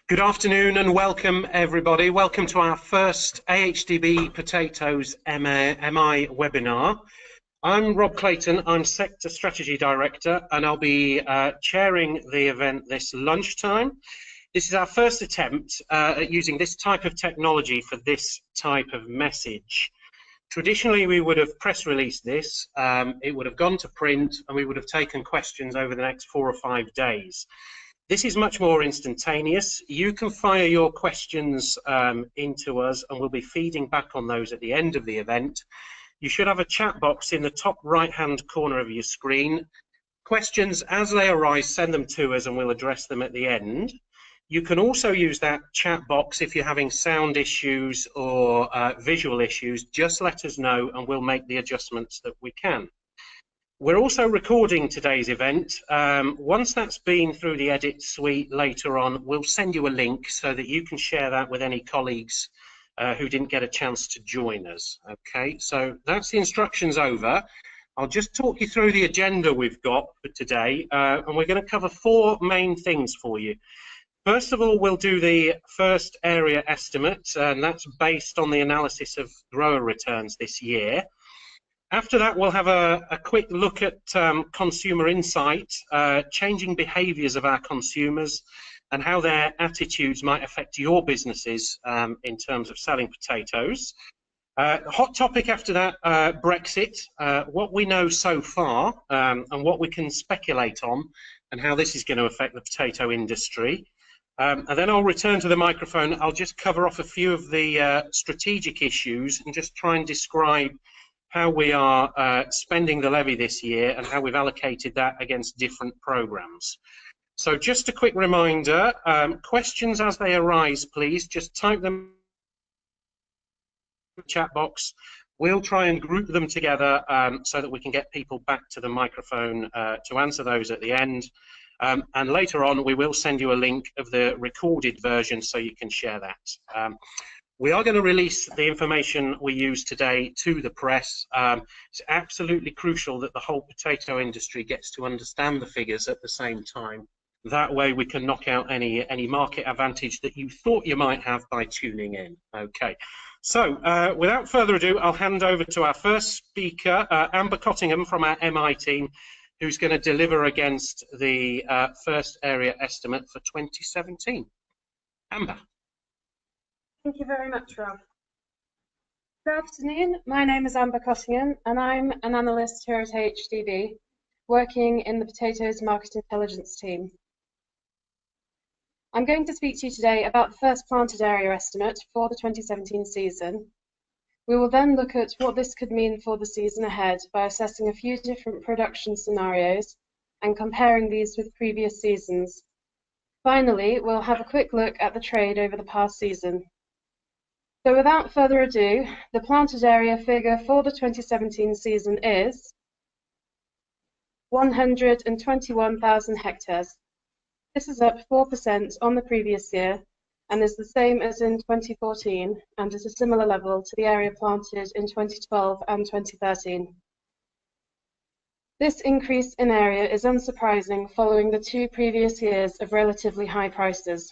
Good afternoon and welcome everybody. Welcome to our first AHDB Potatoes MI webinar. I'm Rob Clayton, I'm Sector Strategy Director, and I'll be chairing the event this lunchtime. This is our first attempt at using this type of technology for this type of message. Traditionally, we would have press released this, it would have gone to print, and we would have taken questions over the next 4 or 5 days. This is much more instantaneous. You can fire your questions into us and we'll be feeding back on those at the end of the event. You should have a chat box in the top right-hand corner of your screen. Questions as they arise, send them to us and we'll address them at the end. You can also use that chat box if you're having sound issues or visual issues. Just let us know and we'll make the adjustments that we can. We're also recording today's event. Once that's been through the edit suite later on, we'll send you a link so that you can share that with any colleagues who didn't get a chance to join us. Okay, so that's the instructions over. I'll just talk you through the agenda we've got for today, and we're going to cover 4 main things for you. First of all, we'll do the first area estimate, and that's based on the analysis of grower returns this year. After that, we'll have a quick look at consumer insight, changing behaviours of our consumers and how their attitudes might affect your businesses in terms of selling potatoes. Hot topic after that, Brexit, what we know so far and what we can speculate on and how this is going to affect the potato industry. And then I'll return to the microphone. I'll just cover off a few of the strategic issues and just try and describe how we are spending the levy this year and how we've allocated that against different programs. So just a quick reminder, questions as they arise, please, just type them in the chat box. We'll try and group them together so that we can get people back to the microphone to answer those at the end. And later on, we will send you a link of the recorded version so you can share that. We are going to release the information we use today to the press. It's absolutely crucial that the whole potato industry gets to understand the figures at the same time. That way we can knock out any market advantage that you thought you might have by tuning in. Okay, so without further ado, I'll hand over to our first speaker, Amber Cottingham from our MI team, who's going to deliver against the first area estimate for 2017. Amber. Thank you very much, Rob. Good afternoon, my name is Amber Cottingham and I'm an analyst here at AHDB, working in the Potatoes Market Intelligence team. I'm going to speak to you today about the first planted area estimate for the 2017 season. We will then look at what this could mean for the season ahead by assessing a few different production scenarios and comparing these with previous seasons. Finally, we'll have a quick look at the trade over the past season. So without further ado, the planted area figure for the 2017 season is 121,000 hectares. This is up 4% on the previous year and is the same as in 2014 and at a similar level to the area planted in 2012 and 2013. This increase in area is unsurprising following the 2 previous years of relatively high prices.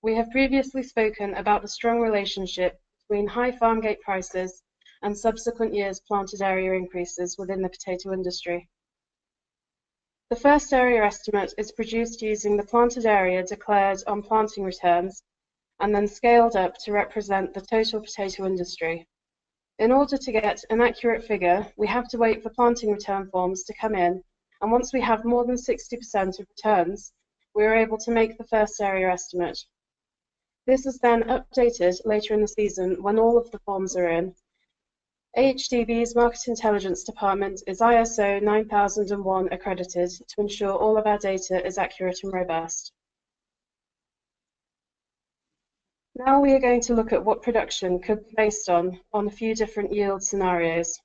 We have previously spoken about the strong relationship between high farm gate prices and subsequent years' planted area increases within the potato industry. The first area estimate is produced using the planted area declared on planting returns and then scaled up to represent the total potato industry. In order to get an accurate figure, we have to wait for planting return forms to come in, and once we have more than 60% of returns, we are able to make the first area estimate. This is then updated later in the season when all of the forms are in. AHDB's Market Intelligence Department is ISO 9001 accredited to ensure all of our data is accurate and robust. Now we are going to look at what production could be based on a few different yield scenarios.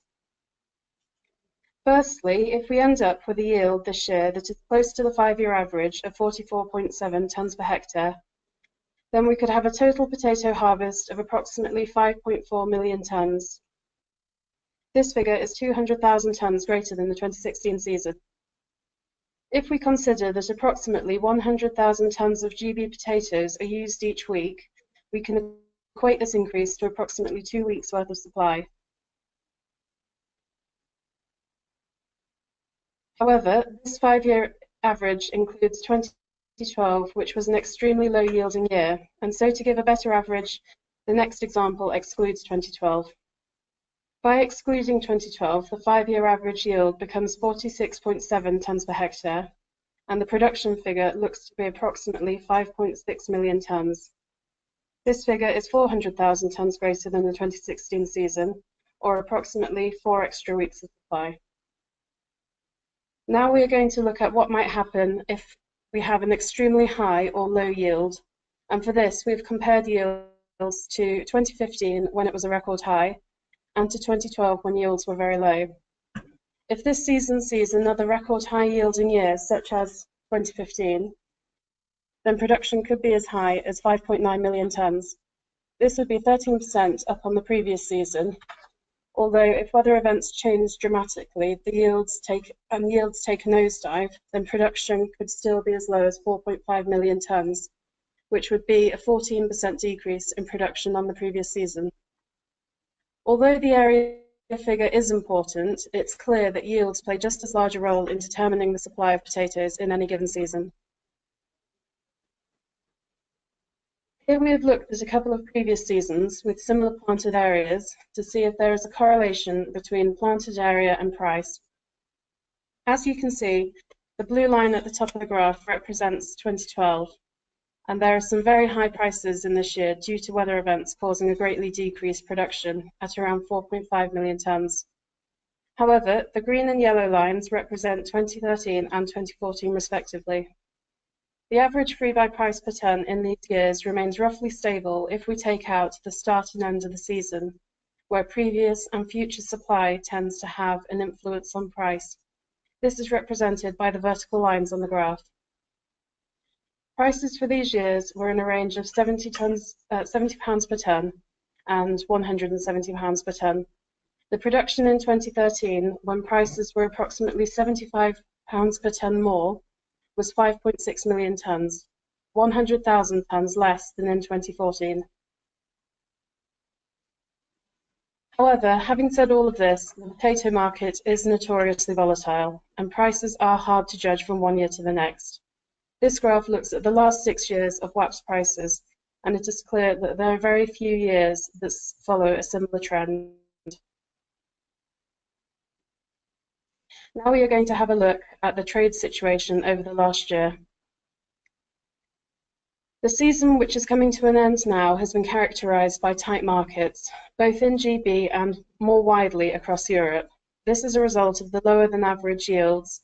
Firstly, if we end up with a yield this year that is close to the 5-year average of 44.7 tonnes per hectare, then we could have a total potato harvest of approximately 5.4 million tonnes. This figure is 200,000 tonnes greater than the 2016 season. If we consider that approximately 100,000 tonnes of GB potatoes are used each week, we can equate this increase to approximately 2 weeks' worth of supply. However, this 5-year average includes 2012, which was an extremely low-yielding year, and so to give a better average, the next example excludes 2012. By excluding 2012, the 5-year average yield becomes 46.7 tonnes per hectare, and the production figure looks to be approximately 5.6 million tonnes. This figure is 400,000 tonnes greater than the 2016 season, or approximately 4 extra weeks of supply. Now we are going to look at what might happen if we have an extremely high or low yield, and for this we've compared yields to 2015 when it was a record high, and to 2012 when yields were very low. If this season sees another record high yielding year, such as 2015, then production could be as high as 5.9 million tonnes. This would be 13% up on the previous season, although if weather events change dramatically, the yields take a nosedive, then production could still be as low as 4.5 million tonnes, which would be a 14% decrease in production on the previous season. Although the area figure is important, it's clear that yields play just as large a role in determining the supply of potatoes in any given season. Here we have looked at a couple of previous seasons with similar planted areas to see if there is a correlation between planted area and price. As you can see, the blue line at the top of the graph represents 2012, and there are some very high prices in this year due to weather events causing a greatly decreased production at around 4.5 million tonnes. However, the green and yellow lines represent 2013 and 2014 respectively. The average free-buy price per tonne in these years remains roughly stable if we take out the start and end of the season, where previous and future supply tends to have an influence on price. This is represented by the vertical lines on the graph. Prices for these years were in a range of £70 per tonne and £170 per tonne. The production in 2013, when prices were approximately £75 per tonne more, was 5.6 million tonnes, 100,000 tonnes less than in 2014. However, having said all of this, the potato market is notoriously volatile, and prices are hard to judge from one year to the next. This graph looks at the last 6 years of wax prices, and it is clear that there are very few years that follow a similar trend. Now we are going to have a look at the trade situation over the last year. The season, which is coming to an end now, has been characterised by tight markets, both in GB and more widely across Europe. This is a result of the lower than average yields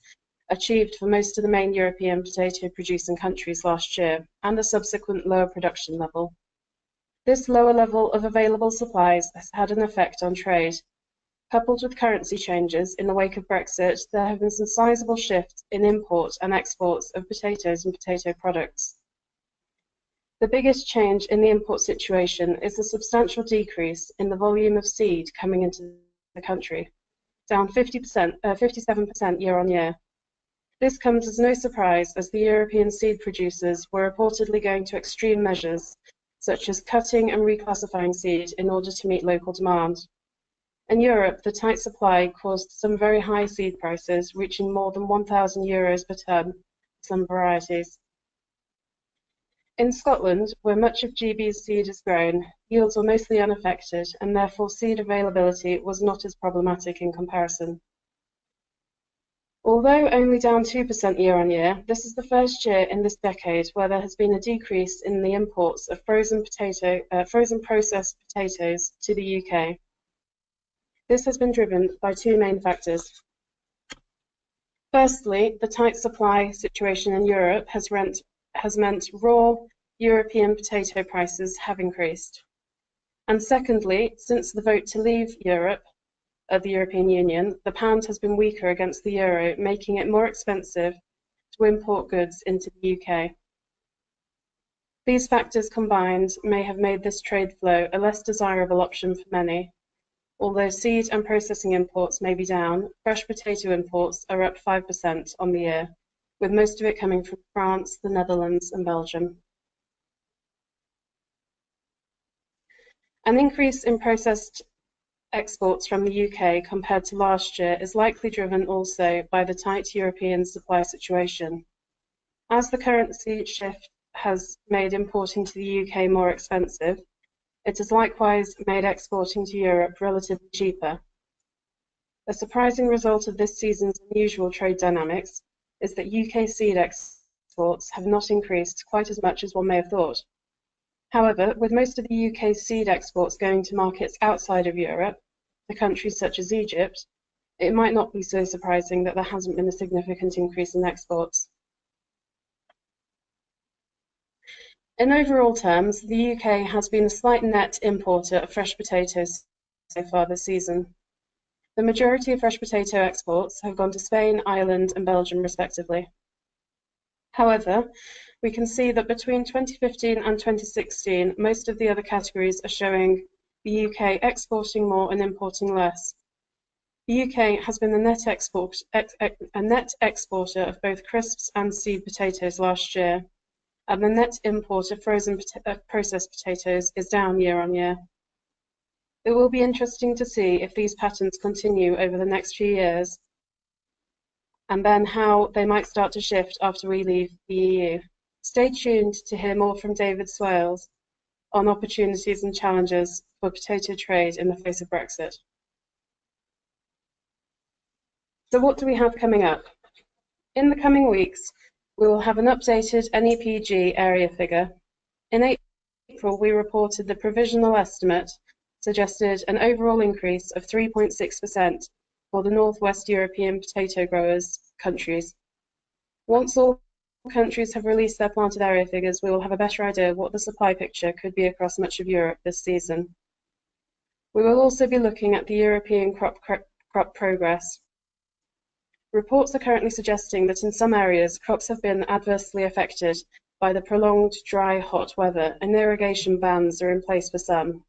achieved for most of the main European potato producing countries last year, and the subsequent lower production level. This lower level of available supplies has had an effect on trade. Coupled with currency changes in the wake of Brexit, there have been some sizable shifts in imports and exports of potatoes and potato products. The biggest change in the import situation is the substantial decrease in the volume of seed coming into the country, down 57% year on year. This comes as no surprise, as the European seed producers were reportedly going to extreme measures, such as cutting and reclassifying seed in order to meet local demand. In Europe, the tight supply caused some very high seed prices, reaching more than €1,000 per tonne for some varieties. In Scotland, where much of GB's seed is grown, yields were mostly unaffected, and therefore seed availability was not as problematic in comparison. Although only down 2% year on year, this is the first year in this decade where there has been a decrease in the imports of frozen processed potatoes to the UK. This has been driven by two main factors. Firstly, the tight supply situation in Europe has meant raw European potato prices have increased. And secondly, since the vote to leave Europe, the European Union, the pound has been weaker against the euro, making it more expensive to import goods into the UK. These factors combined may have made this trade flow a less desirable option for many. Although seed and processing imports may be down, fresh potato imports are up 5% on the year, with most of it coming from France, the Netherlands, and Belgium. An increase in processed exports from the UK compared to last year is likely driven also by the tight European supply situation. As the currency shift has made importing to the UK more expensive, it has likewise made exporting to Europe relatively cheaper. A surprising result of this season's unusual trade dynamics is that UK seed exports have not increased quite as much as one may have thought. However, with most of the UK's seed exports going to markets outside of Europe, to countries such as Egypt, it might not be so surprising that there hasn't been a significant increase in exports. In overall terms, the UK has been a slight net importer of fresh potatoes so far this season. The majority of fresh potato exports have gone to Spain, Ireland, and Belgium respectively. However, we can see that between 2015 and 2016, most of the other categories are showing the UK exporting more and importing less. The UK has been a net exporter of both crisps and seed potatoes last year, and the net import of processed potatoes is down year on year. It will be interesting to see if these patterns continue over the next few years, and then how they might start to shift after we leave the EU. Stay tuned to hear more from David Swales on opportunities and challenges for potato trade in the face of Brexit. So what do we have coming up? In the coming weeks, we will have an updated NEPG area figure. In April, we reported the provisional estimate suggested an overall increase of 3.6% for the Northwest European potato growers countries. Once all countries have released their planted area figures, we will have a better idea of what the supply picture could be across much of Europe this season. We will also be looking at the European crop progress. Reports are currently suggesting that in some areas, crops have been adversely affected by the prolonged dry, hot weather, and irrigation bans are in place for some.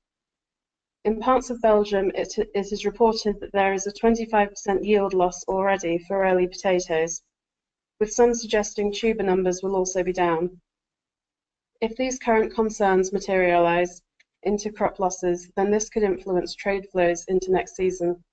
In parts of Belgium, it is reported that there is a 25% yield loss already for early potatoes, with some suggesting tuber numbers will also be down. If these current concerns materialise into crop losses, then this could influence trade flows into next season.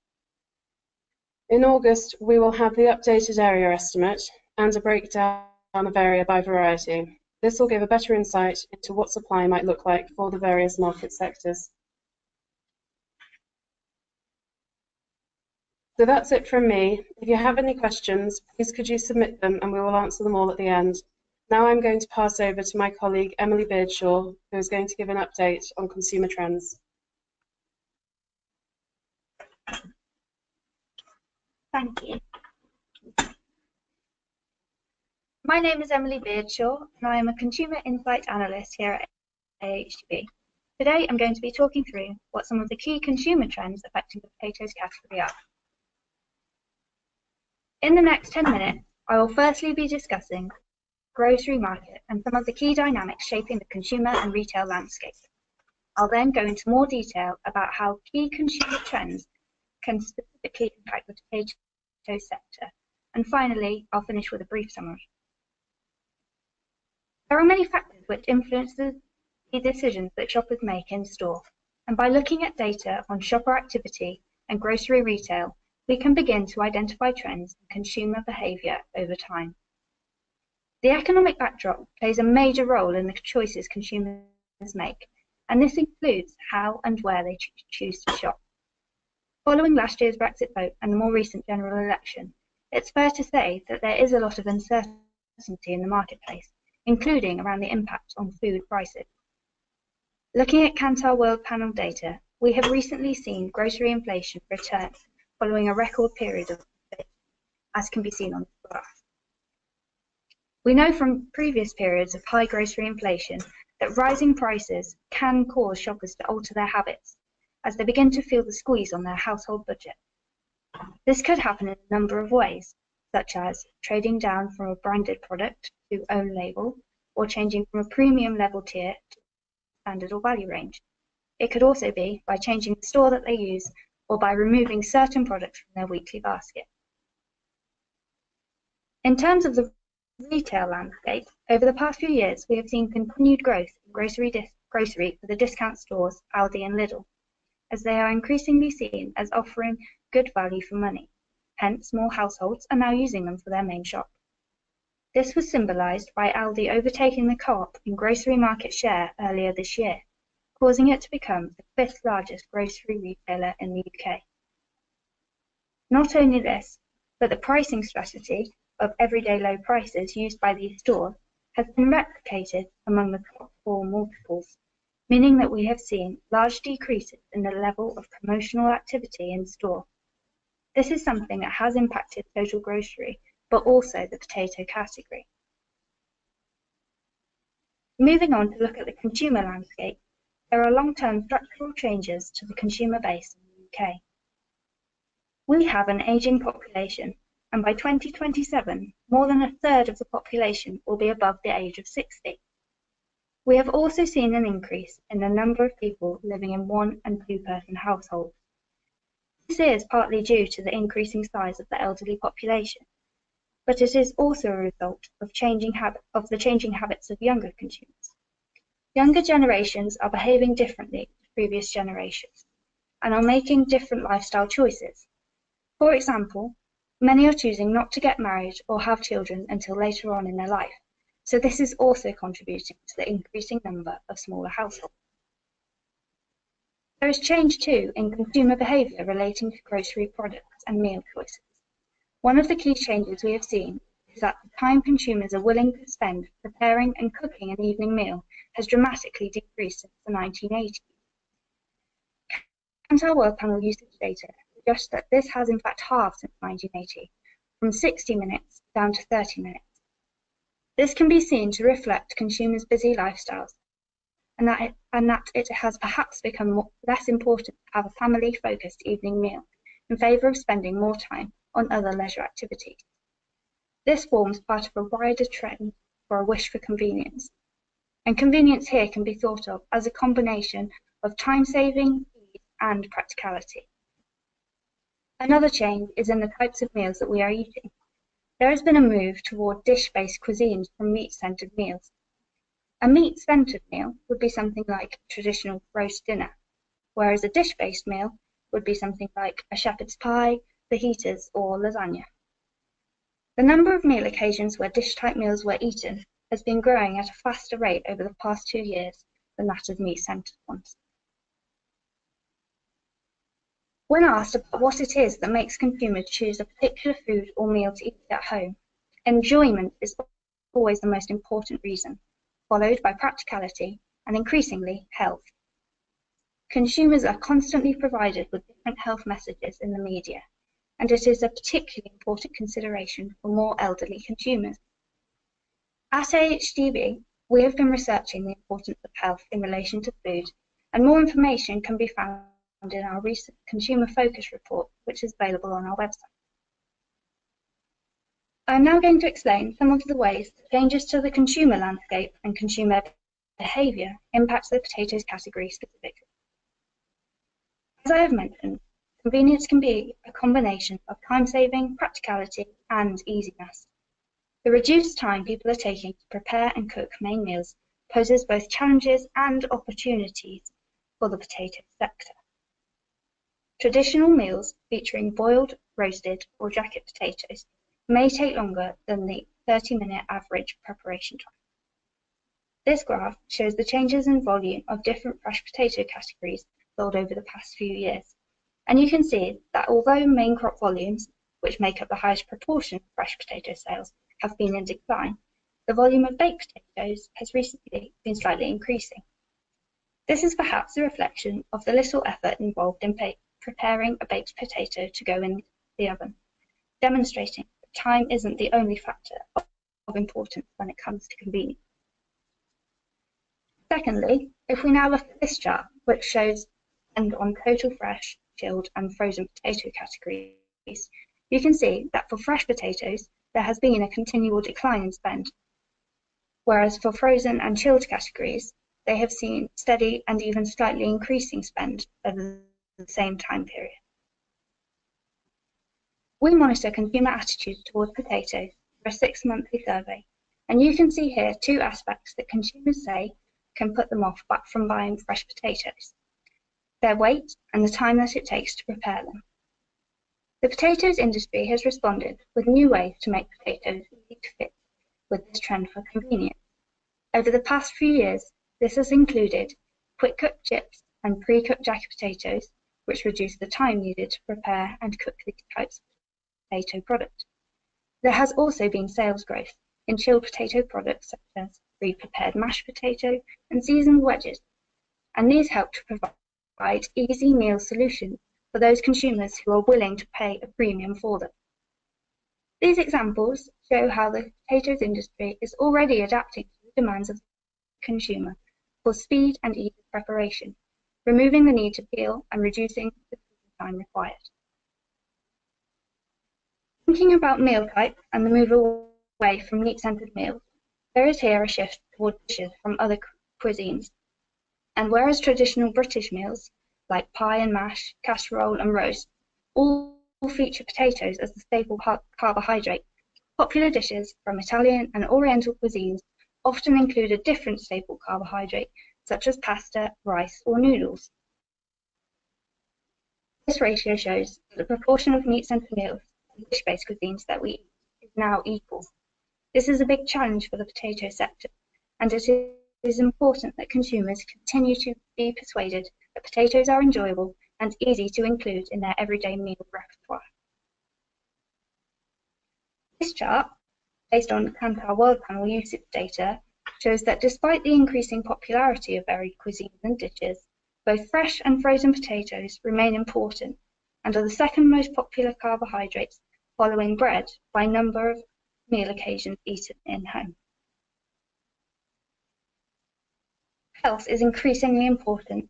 In August, we will have the updated area estimate and a breakdown of area by variety. This will give a better insight into what supply might look like for the various market sectors. So that's it from me. If you have any questions, please could you submit them and we will answer them all at the end. Now I'm going to pass over to my colleague Emily Beardshaw, who is going to give an update on consumer trends. Thank you. My name is Emily Beardshaw and I am a Consumer Insight Analyst here at AHDB. Today I'm going to be talking through what some of the key consumer trends affecting the potatoes category are. In the next 10 minutes, I will firstly be discussing the grocery market and some of the key dynamics shaping the consumer and retail landscape. I'll then go into more detail about how key consumer trends can specifically impact the potato sector. And finally, I'll finish with a brief summary. There are many factors which influence the decisions that shoppers make in store. And by looking at data on shopper activity and grocery retail, we can begin to identify trends in consumer behaviour over time. The economic backdrop plays a major role in the choices consumers make, and this includes how and where they choose to shop. Following last year's Brexit vote and the more recent general election, it's fair to say that there is a lot of uncertainty in the marketplace, including around the impact on food prices. Looking at Kantar World Panel data, we have recently seen grocery inflation return following a record period of inflation, as can be seen on the graph. We know from previous periods of high grocery inflation that rising prices can cause shoppers to alter their habits as they begin to feel the squeeze on their household budget. This could happen in a number of ways, such as trading down from a branded product to own label, or changing from a premium level tier to standard or value range. It could also be by changing the store that they use or by removing certain products from their weekly basket. In terms of the Retail landscape, over the past few years, we have seen continued growth in grocery for the discount stores, Aldi and Lidl, as they are increasingly seen as offering good value for money. Hence, more households are now using them for their main shop. This was symbolised by Aldi overtaking the Co-op in grocery market share earlier this year, causing it to become the 5th largest grocery retailer in the UK. Not only this, but the pricing strategy of everyday low prices used by these stores has been replicated among the top 4 multiples, meaning that we have seen large decreases in the level of promotional activity in store. This is something that has impacted total grocery, but also the potato category. Moving on to look at the consumer landscape, there are long-term structural changes to the consumer base in the UK. We have an ageing population, and by 2027, more than a third of the population will be above the age of 60. We have also seen an increase in the number of people living in 1- and 2-person households. This is partly due to the increasing size of the elderly population, but it is also a result of the changing habits of younger consumers. Younger generations are behaving differently to previous generations and are making different lifestyle choices. For example, many are choosing not to get married or have children until later on in their life, so this is also contributing to the increasing number of smaller households. There is change too in consumer behaviour relating to grocery products and meal choices. One of the key changes we have seen is that the time consumers are willing to spend preparing and cooking an evening meal has dramatically decreased since the 1980s. Kantar World Panel usage data suggests that this has in fact halved since 1980, from 60 minutes down to 30 minutes. This can be seen to reflect consumers' busy lifestyles, and that it has perhaps become less important to have a family-focused evening meal in favour of spending more time on other leisure activities. This forms part of a wider trend for a wish for convenience, and convenience here can be thought of as a combination of time-saving, ease and practicality. Another change is in the types of meals that we are eating. There has been a move toward dish-based cuisines from meat-centred meals. A meat-centred meal would be something like a traditional roast dinner, whereas a dish-based meal would be something like a shepherd's pie, fajitas or lasagna. The number of meal occasions where dish-type meals were eaten has been growing at a faster rate over the past 2 years than that of meat-centred ones. When asked about what it is that makes consumers choose a particular food or meal to eat at home, enjoyment is always the most important reason, followed by practicality and increasingly health. Consumers are constantly provided with different health messages in the media, and it is a particularly important consideration for more elderly consumers. At AHDB, we have been researching the importance of health in relation to food, and more information can be found in our recent Consumer Focus report, which is available on our website. I am now going to explain some of the ways that changes to the consumer landscape and consumer behaviour impact the potatoes category specifically. As I have mentioned, convenience can be a combination of time-saving, practicality and easiness. The reduced time people are taking to prepare and cook main meals poses both challenges and opportunities for the potato sector. Traditional meals featuring boiled, roasted or jacket potatoes may take longer than the 30-minute average preparation time. This graph shows the changes in volume of different fresh potato categories sold over the past few years, and you can see that although main crop volumes, which make up the highest proportion of fresh potato sales, have been in decline, the volume of baked potatoes has recently been slightly increasing. This is perhaps a reflection of the little effort involved in preparing a baked potato to go in the oven, demonstrating that time isn't the only factor of importance when it comes to convenience. Secondly, if we now look at this chart, which shows spend on total fresh, chilled and frozen potato categories, you can see that for fresh potatoes, there has been a continual decline in spend, whereas for frozen and chilled categories, they have seen steady and even slightly increasing spend over the same time period. We monitor consumer attitudes towards potatoes for a 6-monthly survey, and you can see here 2 aspects that consumers say can put them off from buying fresh potatoes: their weight and the time that it takes to prepare them. The potatoes industry has responded with new ways to make potatoes easy to fit with this trend for convenience. Over the past few years, this has included quick-cooked chips and pre-cooked jacket potatoes, which reduce the time needed to prepare and cook these types of potato product. There has also been sales growth in chilled potato products such as pre-prepared mashed potato and seasoned wedges, and these help to provide easy meal solutions for those consumers who are willing to pay a premium for them. These examples show how the potatoes industry is already adapting to the demands of the consumer for speed and ease of preparation, removing the need to peel and reducing the time required. Thinking about meal type and the move away from meat-centered meals, there is here a shift toward dishes from other cuisines. And whereas traditional British meals like pie and mash, casserole and roast all feature potatoes as the staple carbohydrate, popular dishes from Italian and Oriental cuisines often include a different staple carbohydrate such as pasta, rice or noodles. This ratio shows that the proportion of meat-centered meals and dish-based cuisines that we eat is now equal. This is a big challenge for the potato sector, and it is important that consumers continue to be persuaded that potatoes are enjoyable and easy to include in their everyday meal repertoire. This chart, based on Kantar World Panel usage data, shows that despite the increasing popularity of varied cuisines and dishes, both fresh and frozen potatoes remain important and are the second most popular carbohydrates, following bread by number of meal occasions eaten in home. Health is increasingly important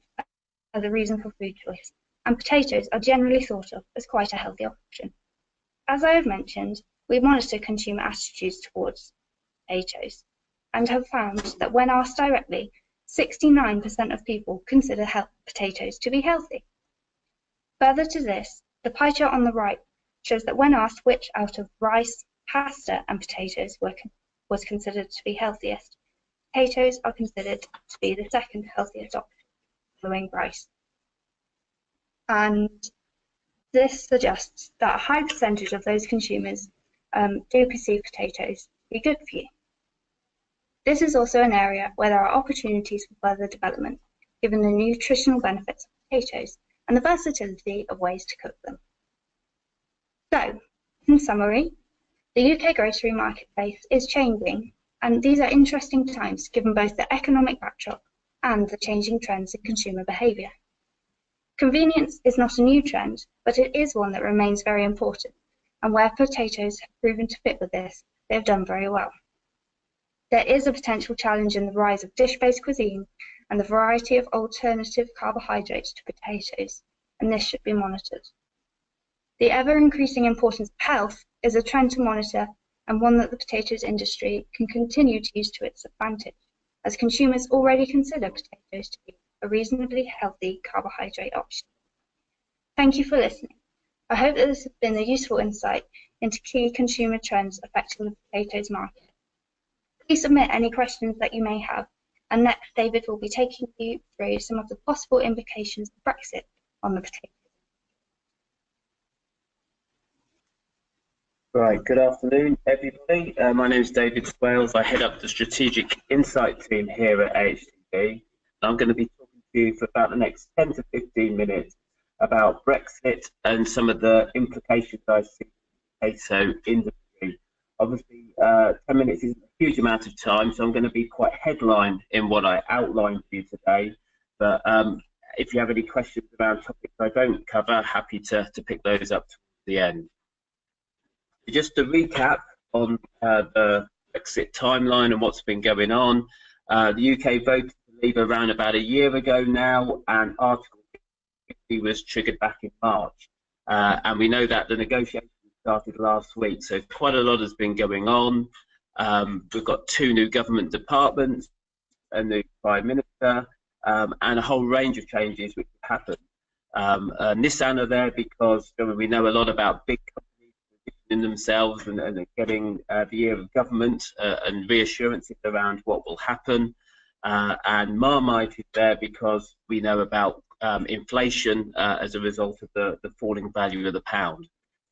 as a reason for food choice, and potatoes are generally thought of as quite a healthy option. As I have mentioned, we monitor consumer attitudes towards potatoes and have found that when asked directly, 69% of people consider potatoes to be healthy. Further to this, the pie chart on the right shows that when asked which out of rice, pasta and potatoes was considered to be healthiest, potatoes are considered to be the second healthiest option, following rice. And this suggests that a high percentage of those consumers do perceive potatoes to be good for you. This is also an area where there are opportunities for further development, given the nutritional benefits of potatoes and the versatility of ways to cook them. So, in summary, the UK grocery marketplace is changing, and these are interesting times given both the economic backdrop and the changing trends in consumer behaviour. Convenience is not a new trend, but it is one that remains very important, and where potatoes have proven to fit with this, they have done very well. There is a potential challenge in the rise of dish-based cuisine and the variety of alternative carbohydrates to potatoes, and this should be monitored. The ever-increasing importance of health is a trend to monitor and one that the potatoes industry can continue to use to its advantage, as consumers already consider potatoes to be a reasonably healthy carbohydrate option. Thank you for listening. I hope that this has been a useful insight into key consumer trends affecting the potatoes market. Please submit any questions that you may have, and next David will be taking you through some of the possible implications of Brexit on the potatoes. Right, good afternoon everybody. My name is David Swales. I head up the Strategic Insight team here at AHDB. I'm going to be talking to you for about the next 10 to 15 minutes about Brexit and some of the implications I see in the potato industry. Obviously, 10 minutes isn't a huge amount of time, so I'm going to be quite headlined in what I outlined for you today. But if you have any questions around topics I don't cover, happy to pick those up towards the end. Just to recap on the Brexit timeline and what's been going on, the UK voted to leave around about a year ago now, and Article 50 was triggered back in March. And we know that the negotiations started last week, so quite a lot has been going on. We've got 2 new government departments, a new Prime Minister, and a whole range of changes which have happened. Nissan are there because we know a lot about big companies, themselves and getting the ear of government and reassurances around what will happen. And Marmite is there because we know about inflation as a result of the falling value of the pound.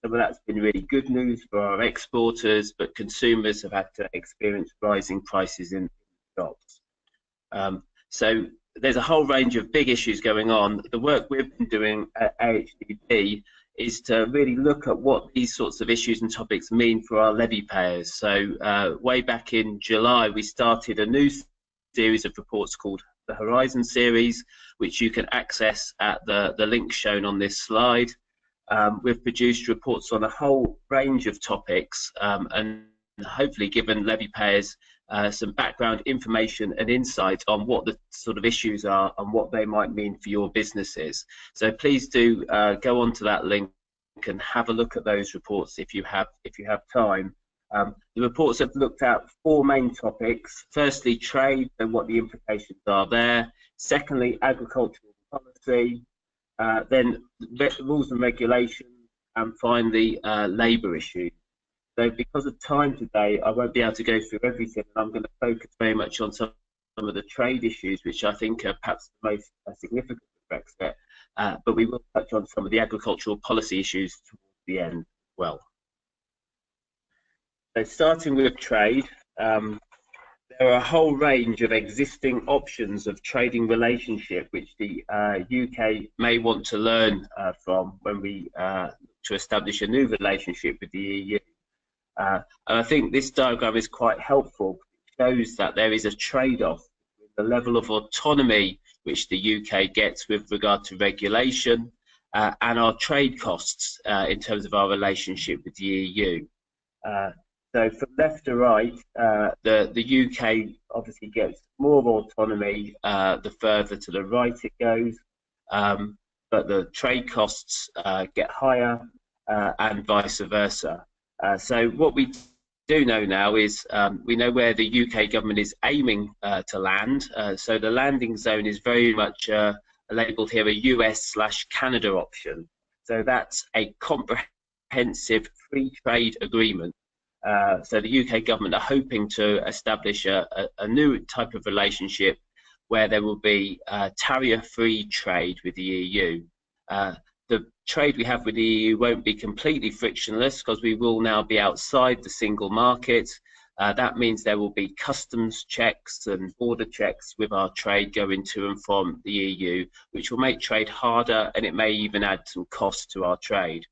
So that's been really good news for our exporters, but consumers have had to experience rising prices in shops. So there's a whole range of big issues going on. The work we've been doing at AHDB is to really look at what these sorts of issues and topics mean for our levy payers. So way back in July, we started a new series of reports called the Horizon series, which you can access at the link shown on this slide. We've produced reports on a whole range of topics and hopefully given levy payers some background information and insight on what the sort of issues are and what they might mean for your businesses. So please do go onto that link and have a look at those reports if you have time. The reports have looked at 4 main topics. Firstly, trade and what the implications are there. Secondly, agricultural policy. Then rules and regulations, and finally labour issues. So because of time today, I won't be able to go through everything. I'm going to focus very much on some of the trade issues, which I think are perhaps the most significant of Brexit, but we will touch on some of the agricultural policy issues towards the end as well. So starting with trade, there are a whole range of existing options of trading relationship which the UK may want to learn from when we to establish a new relationship with the EU. And I think this diagram is quite helpful. It shows that there is a trade-off with the level of autonomy which the UK gets with regard to regulation and our trade costs in terms of our relationship with the EU. So from left to right, the UK obviously gets more autonomy the further to the right it goes, but the trade costs get higher and vice versa. So what we do know now is we know where the UK government is aiming to land. So the landing zone is very much labelled here a US/Canada option. So that's a comprehensive free trade agreement. So the UK government are hoping to establish a new type of relationship where there will be tariff-free trade with the EU. The trade we have with the EU won't be completely frictionless because we will now be outside the single market. That means there will be customs checks and border checks with our trade going to and from the EU, which will make trade harder, and it may even add some cost to our trade.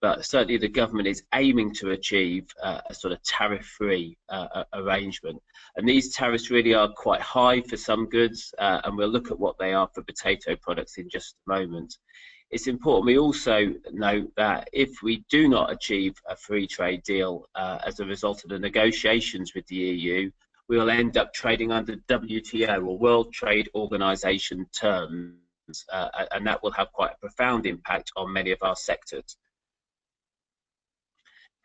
But certainly the government is aiming to achieve a sort of tariff-free arrangement. And these tariffs really are quite high for some goods, and we'll look at what they are for potato products in just a moment. It's important we also note that if we do not achieve a free trade deal as a result of the negotiations with the EU, we will end up trading under WTO or World Trade Organization terms, and that will have quite a profound impact on many of our sectors.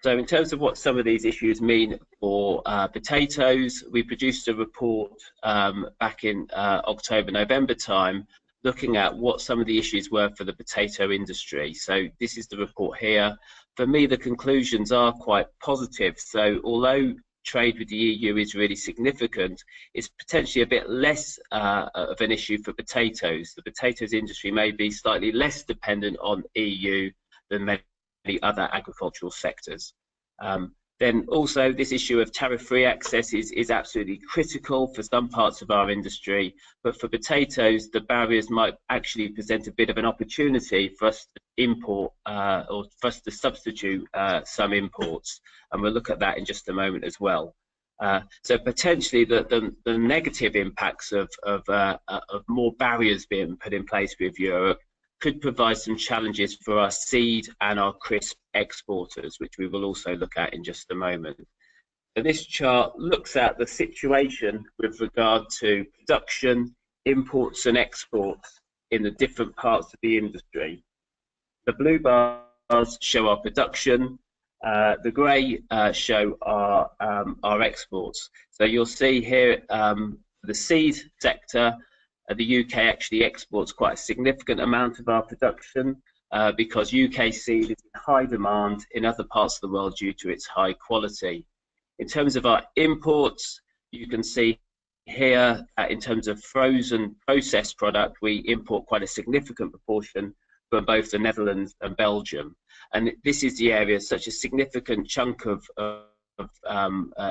So in terms of what some of these issues mean for potatoes, we produced a report back in October, November time, looking at what some of the issues were for the potato industry. So this is the report here. For me, the conclusions are quite positive. So although trade with the EU is really significant, it's potentially a bit less of an issue for potatoes. The potatoes industry may be slightly less dependent on EU than many other agricultural sectors. Then also this issue of tariff-free access is absolutely critical for some parts of our industry, but for potatoes the barriers might actually present a bit of an opportunity for us to import or for us to substitute some imports, and we'll look at that in just a moment as well. So potentially the negative impacts of more barriers being put in place with Europe could provide some challenges for our seed and our crisp exporters, which we will also look at in just a moment. So this chart looks at the situation with regard to production, imports and exports in the different parts of the industry. The blue bars show our production, the grey show our exports. So you'll see here the seed sector, the UK actually exports quite a significant amount of our production. because UK seed is in high demand in other parts of the world due to its high quality. In terms of our imports, you can see here, in terms of frozen processed product, we import quite a significant proportion from both the Netherlands and Belgium. And this is the area such a significant chunk of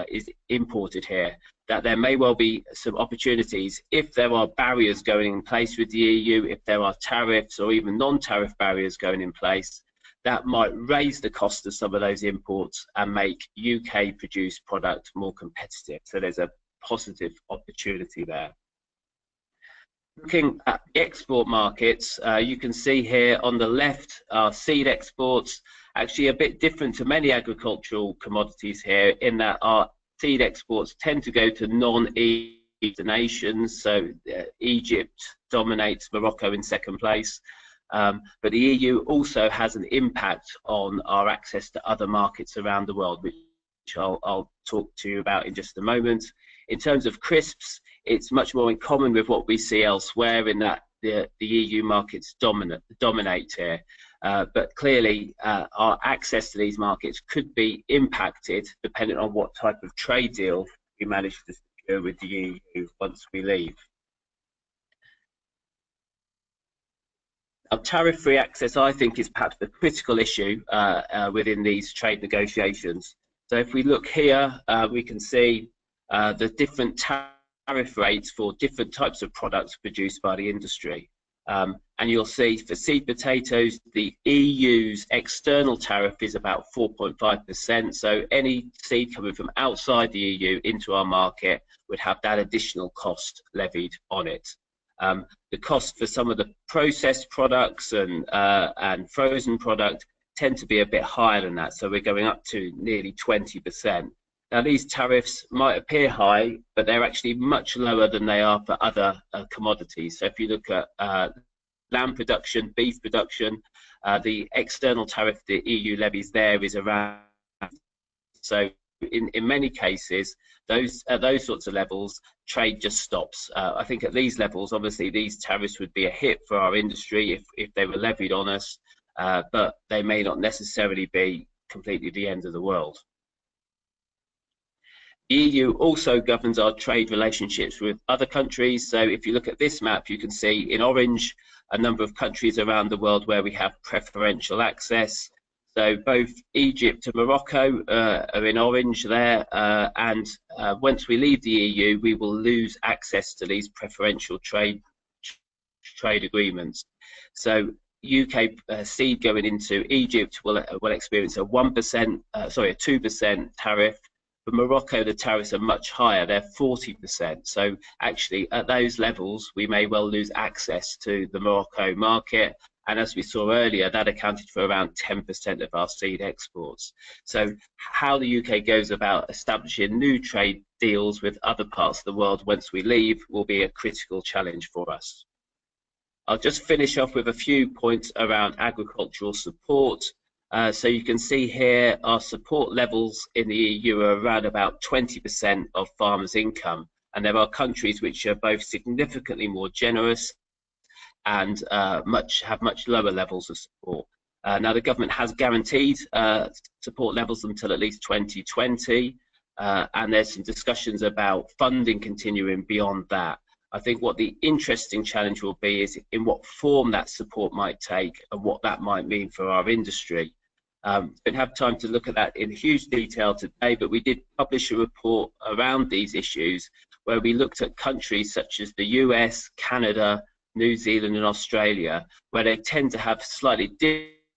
is imported here, that there may well be some opportunities if there are barriers going in place with the EU, if there are tariffs or even non-tariff barriers going in place, that might raise the cost of some of those imports and make UK produced product more competitive. So there's a positive opportunity there. Looking at the export markets, you can see here on the left our seed exports, actually a bit different to many agricultural commodities here, in that our seed exports tend to go to non-EU nations. So Egypt dominates, Morocco in second place. But the EU also has an impact on our access to other markets around the world, which I'll talk to you about in just a moment. In terms of crisps, it's much more in common with what we see elsewhere, in that the EU markets dominate here. But clearly, our access to these markets could be impacted depending on what type of trade deal we manage to secure with the EU once we leave. Our tariff-free access, I think, is perhaps the critical issue within these trade negotiations. So if we look here, we can see the different tariff rates for different types of products produced by the industry. And you'll see for seed potatoes, the EU's external tariff is about 4.5%. So any seed coming from outside the EU into our market would have that additional cost levied on it. The cost for some of the processed products and frozen product tend to be a bit higher than that. So we're going up to nearly 20%. Now, these tariffs might appear high, but they're actually much lower than they are for other commodities. So if you look at lamb production, beef production, the external tariff the EU levies there is around. So in many cases, at those sorts of levels, trade just stops. I think at these levels, obviously, these tariffs would be a hit for our industry if they were levied on us, but they may not necessarily be completely the end of the world. The EU also governs our trade relationships with other countries. So if you look at this map, you can see in orange a number of countries around the world where we have preferential access. So both Egypt and Morocco are in orange there, and once we leave the EU, we will lose access to these preferential trade agreements. So UK seed going into Egypt will experience a 2% tariff. For Morocco, the tariffs are much higher, they're 40%. So actually, at those levels, we may well lose access to the Morocco market. And as we saw earlier, that accounted for around 10% of our seed exports. So how the UK goes about establishing new trade deals with other parts of the world once we leave will be a critical challenge for us. I'll just finish off with a few points around agricultural support. So you can see here our support levels in the EU are around about 20% of farmers' income, and there are countries which are both significantly more generous and have much lower levels of support. Now the government has guaranteed support levels until at least 2020, and there's some discussions about funding continuing beyond that. I think what the interesting challenge will be is in what form that support might take and what that might mean for our industry. Didn't have time to look at that in huge detail today, but we did publish a report around these issues where we looked at countries such as the US, Canada, New Zealand and Australia, where they tend to have slightly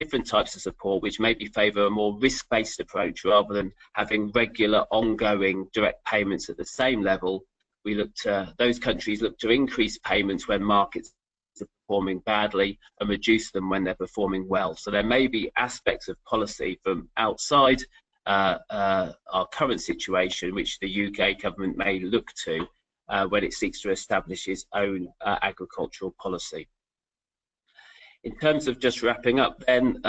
different types of support, which maybe favour a more risk-based approach rather than having regular ongoing direct payments at the same level. We looked those countries look to increase payments when markets are performing badly and reduce them when they're performing well. So there may be aspects of policy from outside our current situation which the UK government may look to when it seeks to establish its own agricultural policy. In terms of just wrapping up then,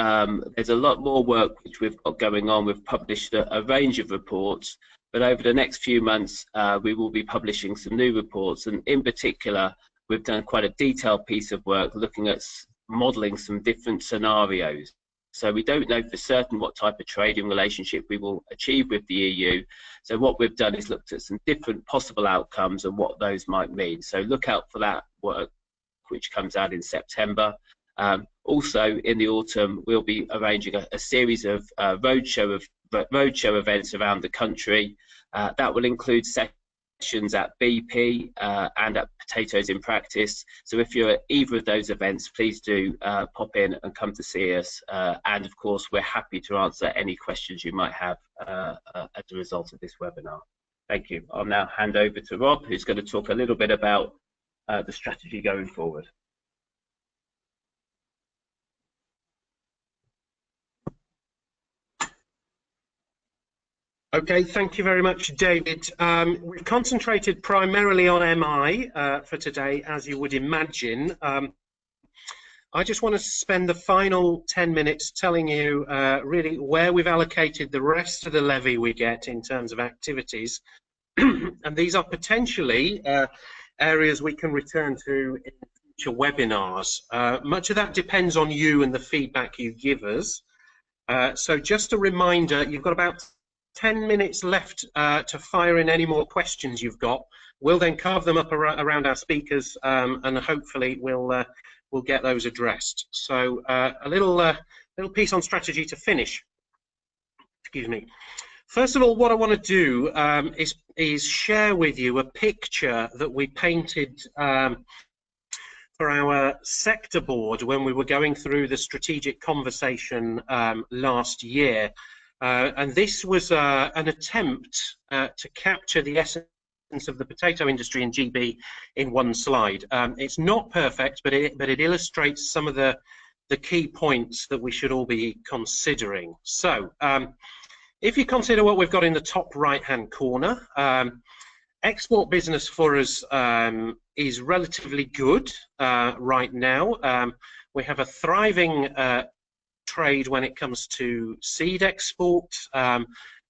there's a lot more work which we've got going on. We've published a range of reports, but over the next few months we will be publishing some new reports, and in particular we've done quite a detailed piece of work looking at modelling some different scenarios. So we don't know for certain what type of trading relationship we will achieve with the EU. So what we've done is looked at some different possible outcomes and what those might mean. So look out for that work, which comes out in September. Also in the autumn, we'll be arranging a series of roadshow events around the country. That will include sessions at BP and at Potatoes in Practice. So if you're at either of those events, please do pop in and come to see us. And of course, we're happy to answer any questions you might have as a result of this webinar. Thank you. I'll now hand over to Rob, who's going to talk a little bit about the strategy going forward. Okay, thank you very much, David. We've concentrated primarily on MI for today, as you would imagine. I just want to spend the final 10 minutes telling you really where we've allocated the rest of the levy we get in terms of activities. And these are potentially areas we can return to in future webinars. Much of that depends on you and the feedback you give us. So just a reminder, you've got about 10 minutes left to fire in any more questions you've got. We'll then carve them up around our speakers and hopefully we'll get those addressed. So a little piece on strategy to finish. Excuse me. First of all, what I want to do is share with you a picture that we painted for our sector board when we were going through the strategic conversation last year. And this was an attempt to capture the essence of the potato industry in GB in one slide. It's not perfect, but it illustrates some of the key points that we should all be considering. So, if you consider what we've got in the top right-hand corner, export business for us is relatively good right now. We have a thriving trade when it comes to seed export.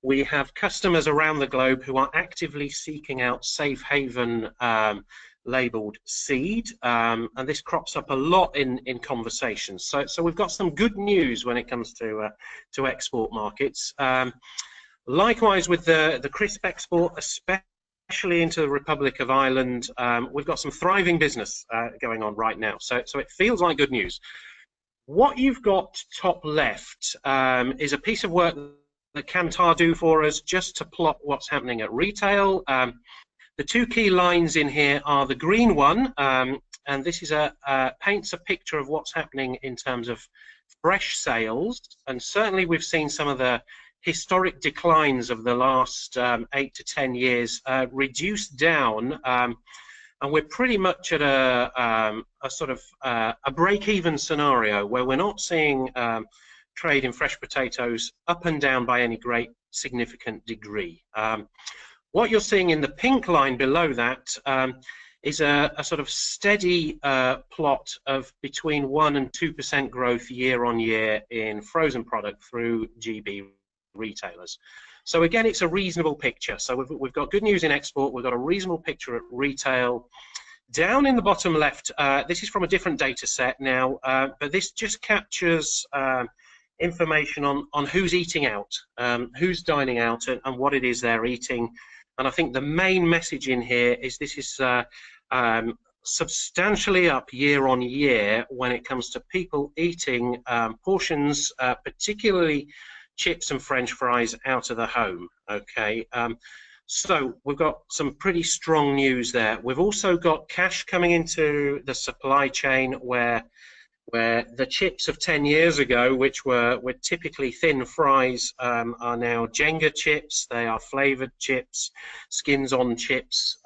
We have customers around the globe who are actively seeking out safe haven labeled seed, and this crops up a lot in conversations. So we've got some good news when it comes to export markets. Likewise with the crisp export, especially into the Republic of Ireland, we've got some thriving business going on right now. So it feels like good news. What you've got top left is a piece of work that Kantar do for us just to plot what's happening at retail. The two key lines in here are the green one, and this is paints a picture of what's happening in terms of fresh sales, and certainly we've seen some of the historic declines of the last 8 to 10 years reduced down, and we're pretty much at a sort of a break-even scenario where we're not seeing trade in fresh potatoes up and down by any great significant degree. What you're seeing in the pink line below that is a sort of steady plot of between 1% and 2% growth year on year in frozen product through GB retailers. So again, it's a reasonable picture. So we've got good news in export, we've got a reasonable picture at retail. Down in the bottom left, this is from a different data set now, but this just captures information on who's eating out, who's dining out, and what it is they're eating. And I think the main message in here is this is substantially up year on year when it comes to people eating portions, particularly chips and French fries, out of the home. Okay, so we've got some pretty strong news there. We've also got cash coming into the supply chain where the chips of 10 years ago, which were typically thin fries, are now Jenga chips. They are flavored chips, skins on chips,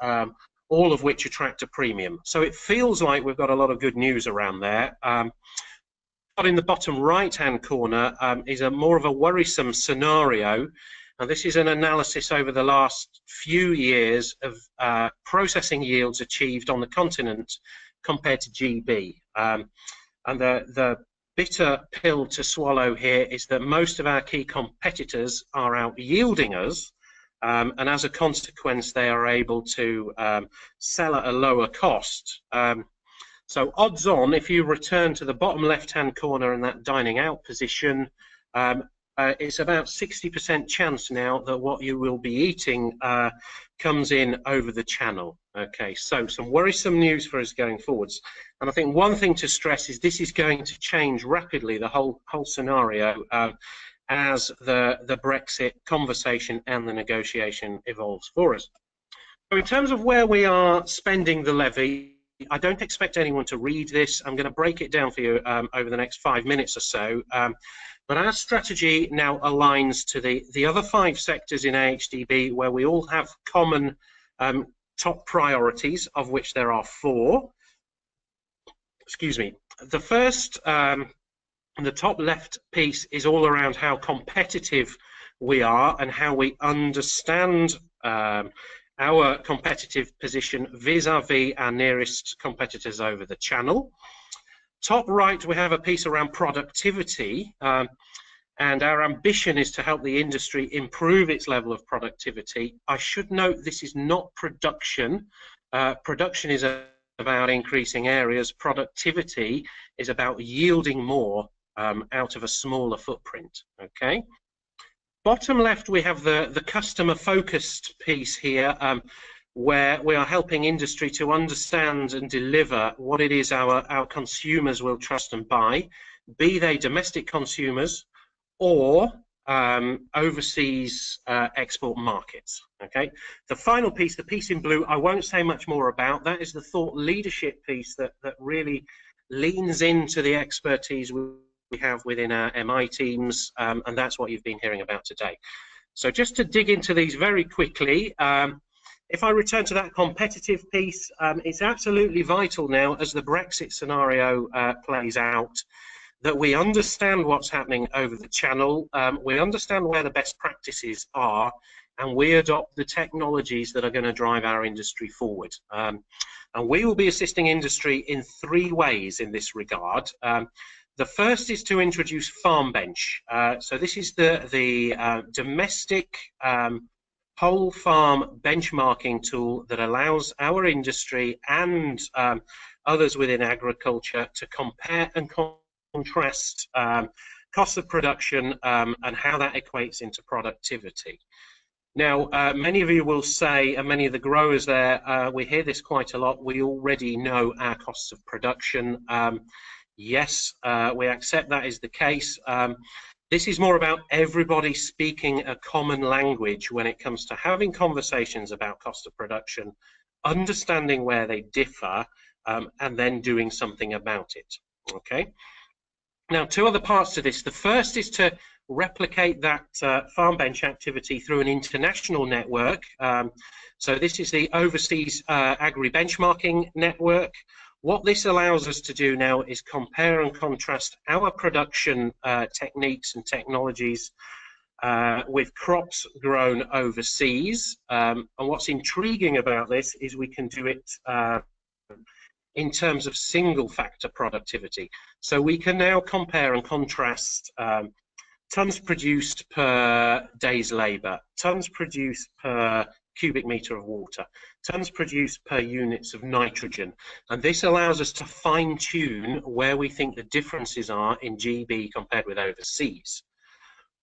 all of which attract a premium. So it feels like we've got a lot of good news around there. But in the bottom right-hand corner is more of a worrisome scenario, and this is an analysis over the last few years of processing yields achieved on the continent compared to GB. And the bitter pill to swallow here is that most of our key competitors are out yielding us, and as a consequence, they are able to sell at a lower cost. So odds on, if you return to the bottom left-hand corner in that dining out position, it's about 60% chance now that what you will be eating comes in over the channel. Okay, so some worrisome news for us going forwards. And I think one thing to stress is this is going to change rapidly, the whole scenario, as the Brexit conversation and the negotiation evolves for us. So in terms of where we are spending the levy, I don't expect anyone to read this. I'm going to break it down for you over the next 5 minutes or so. But our strategy now aligns to the other 5 sectors in AHDB where we all have common top priorities, of which there are 4. Excuse me. The first, the top left piece, is all around how competitive we are and how we understand our competitive position vis-a-vis our nearest competitors over the channel. Top right, we have a piece around productivity, and our ambition is to help the industry improve its level of productivity. I should note this is not production. Production is about increasing areas. Productivity is about yielding more out of a smaller footprint. Okay. Bottom left, we have the customer-focused piece here, where we are helping industry to understand and deliver what it is our consumers will trust and buy, be they domestic consumers or overseas export markets. Okay. The final piece, the piece in blue, I won't say much more about. That is the thought leadership piece that really leans into the expertise we have within our MI teams, and that's what you've been hearing about today. So just to dig into these very quickly, if I return to that competitive piece, it's absolutely vital now as the Brexit scenario plays out that we understand what's happening over the channel, we understand where the best practices are, and we adopt the technologies that are going to drive our industry forward. And we will be assisting industry in 3 ways in this regard. The first is to introduce Farm Bench. So this is the domestic whole farm benchmarking tool that allows our industry and others within agriculture to compare and contrast cost of production and how that equates into productivity. Now, many of you will say, and many of the growers there, we hear this quite a lot, we already know our costs of production. Yes, we accept that is the case. This is more about everybody speaking a common language when it comes to having conversations about cost of production, understanding where they differ, and then doing something about it. Okay. Now, 2 other parts to this. The first is to replicate that farm bench activity through an international network. So this is the Overseas Agri Benchmarking Network. What this allows us to do now is compare and contrast our production techniques and technologies with crops grown overseas. And what's intriguing about this is we can do it in terms of single factor productivity. So we can now compare and contrast tons produced per day's labor, tons produced per cubic meter of water, tons produced per units of nitrogen, and this allows us to fine-tune where we think the differences are in GB compared with overseas.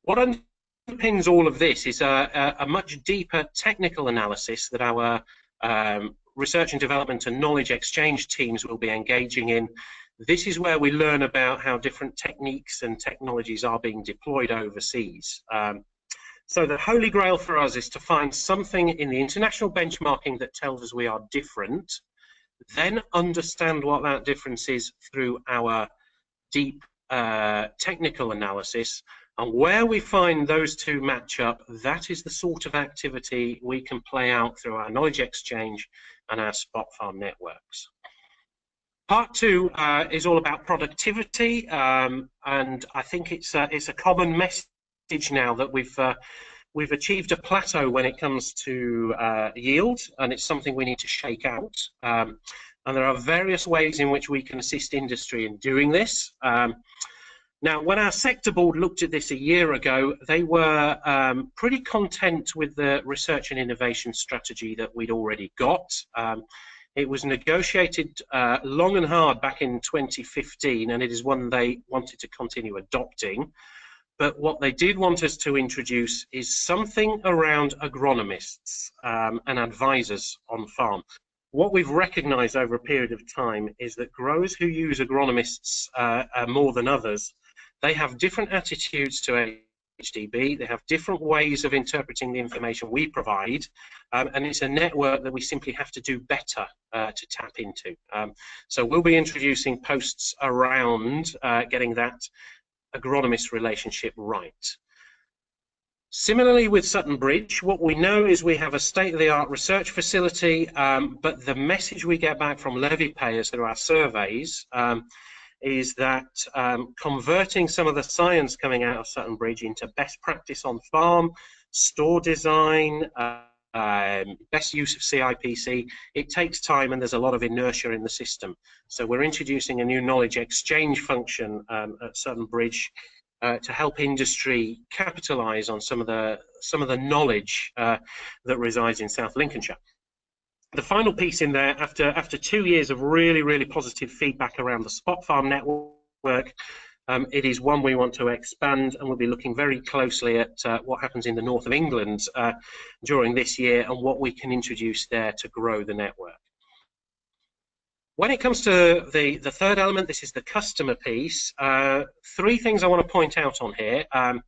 What underpins all of this is a much deeper technical analysis that our research and development and knowledge exchange teams will be engaging in. This is where we learn about how different techniques and technologies are being deployed overseas. So the holy grail for us is to find something in the international benchmarking that tells us we are different, then understand what that difference is through our deep technical analysis, and where we find those 2 match up, that is the sort of activity we can play out through our knowledge exchange and our spot farm networks. Part 2 is all about productivity, and I think it's a common message now that we've achieved a plateau when it comes to yield, and it's something we need to shake out. And there are various ways in which we can assist industry in doing this. Now, when our sector board looked at this a year ago, they were pretty content with the research and innovation strategy that we'd already got. It was negotiated long and hard back in 2015, and it is one they wanted to continue adopting. But what they did want us to introduce is something around agronomists and advisors on farm. What we've recognized over a period of time is that growers who use agronomists more than others, they have different attitudes to AHDB, they have different ways of interpreting the information we provide, and it's a network that we simply have to do better to tap into. So we'll be introducing posts around getting that agronomist relationship right. Similarly with Sutton Bridge, what we know is we have a state-of-the-art research facility, but the message we get back from levy payers through our surveys is that converting some of the science coming out of Sutton Bridge into best practice on farm, store design, best use of CIPC, it takes time and there's a lot of inertia in the system. So we're introducing a new knowledge exchange function at Sutton Bridge to help industry capitalise on some of the knowledge that resides in South Lincolnshire. The final piece in there, after 2 years of really positive feedback around the Spot Farm network, it is one we want to expand, and we'll be looking very closely at what happens in the north of England during this year and what we can introduce there to grow the network. When it comes to the third element, this is the customer piece. 3 things I want to point out on here. And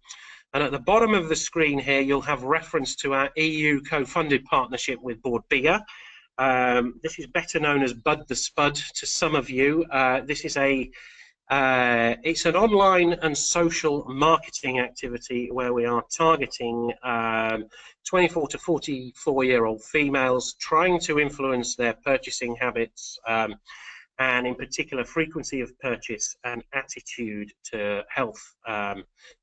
at the bottom of the screen here, you'll have reference to our EU co-funded partnership with Bord Bia. This is better known as Bud the Spud to some of you. This is it's an online and social marketing activity where we are targeting 24 to 44-year-old females, trying to influence their purchasing habits and in particular frequency of purchase and attitude to health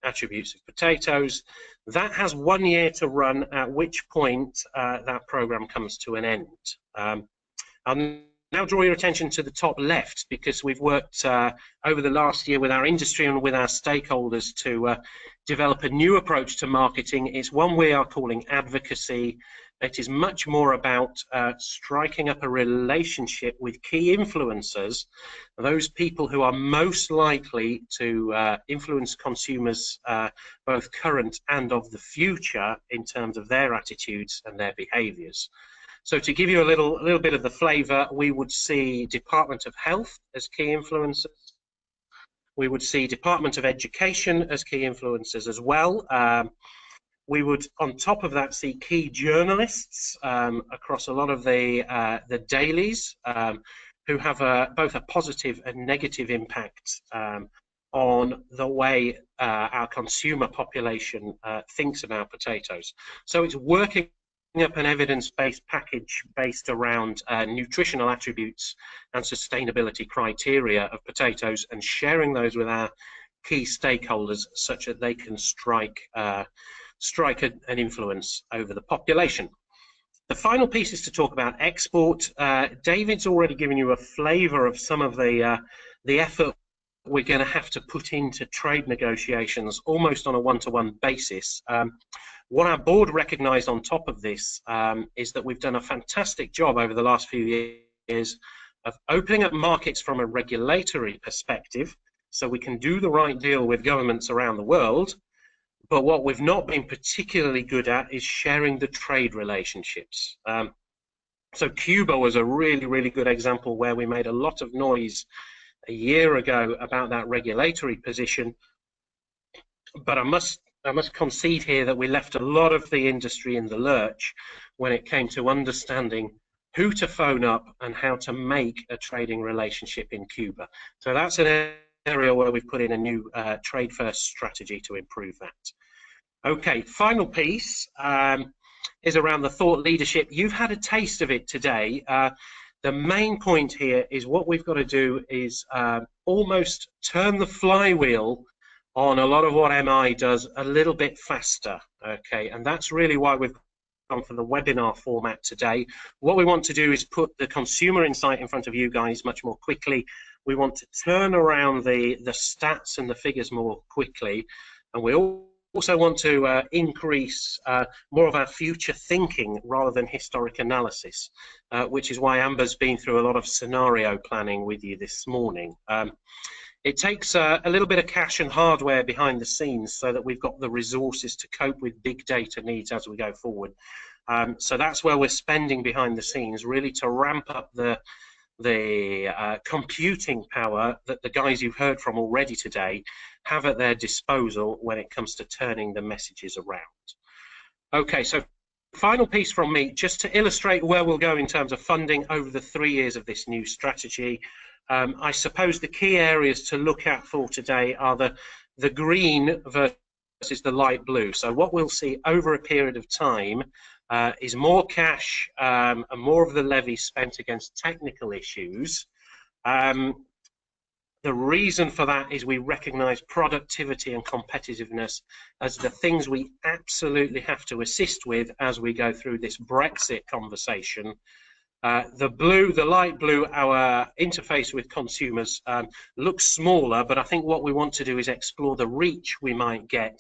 attributes of potatoes. That has 1 year to run, at which point that program comes to an end. I'll now draw your attention to the top left, because we've worked over the last year with our industry and with our stakeholders to develop a new approach to marketing. It's one we are calling advocacy. It is much more about striking up a relationship with key influencers, those people who are most likely to influence consumers, both current and of the future, in terms of their attitudes and their behaviours. So to give you a little bit of the flavour, we would see Department of Health as key influencers. We would see Department of Education as key influencers as well. We would, on top of that, see key journalists across a lot of the dailies who have both a positive and negative impact on the way our consumer population thinks about potatoes. So it's working up an evidence-based package based around nutritional attributes and sustainability criteria of potatoes, and sharing those with our key stakeholders such that they can strike an influence over the population. The final piece is to talk about export. David's already given you a flavour of some of the effort we're going to have to put into trade negotiations almost on a one-to-one basis. What our board recognised on top of this is that we've done a fantastic job over the last few years of opening up markets from a regulatory perspective, so we can do the right deal with governments around the world. But what we've not been particularly good at is sharing the trade relationships. So Cuba was a really good example where we made a lot of noise a year ago about that regulatory position, but I must concede here that we left a lot of the industry in the lurch when it came to understanding who to phone up and how to make a trading relationship in Cuba. So that's an area where we've put in a new trade first strategy to improve that. Okay, final piece is around the thought leadership. You've had a taste of it today. The main point here is what we've got to do is almost turn the flywheel on a lot of what MI does a little bit faster, okay? And that's really why we've gone for the webinar format today. What we want to do is put the consumer insight in front of you guys much more quickly. We want to turn around the stats and the figures more quickly, and we also want to increase more of our future thinking rather than historic analysis, which is why Amber's been through a lot of scenario planning with you this morning. It takes a little bit of cash and hardware behind the scenes so that we've got the resources to cope with big data needs as we go forward. So that's where we're spending behind the scenes, really to ramp up the computing power that the guys you've heard from already today have at their disposal when it comes to turning the messages around. Okay, so final piece from me, just to illustrate where we'll go in terms of funding over the 3 years of this new strategy. I suppose the key areas to look at for today are the green versus the light blue. So what we'll see over a period of time is more cash and more of the levy spent against technical issues. The reason for that is we recognise productivity and competitiveness as the things we absolutely have to assist with as we go through this Brexit conversation. The light blue, our interface with consumers, looks smaller, but I think what we want to do is explore the reach we might get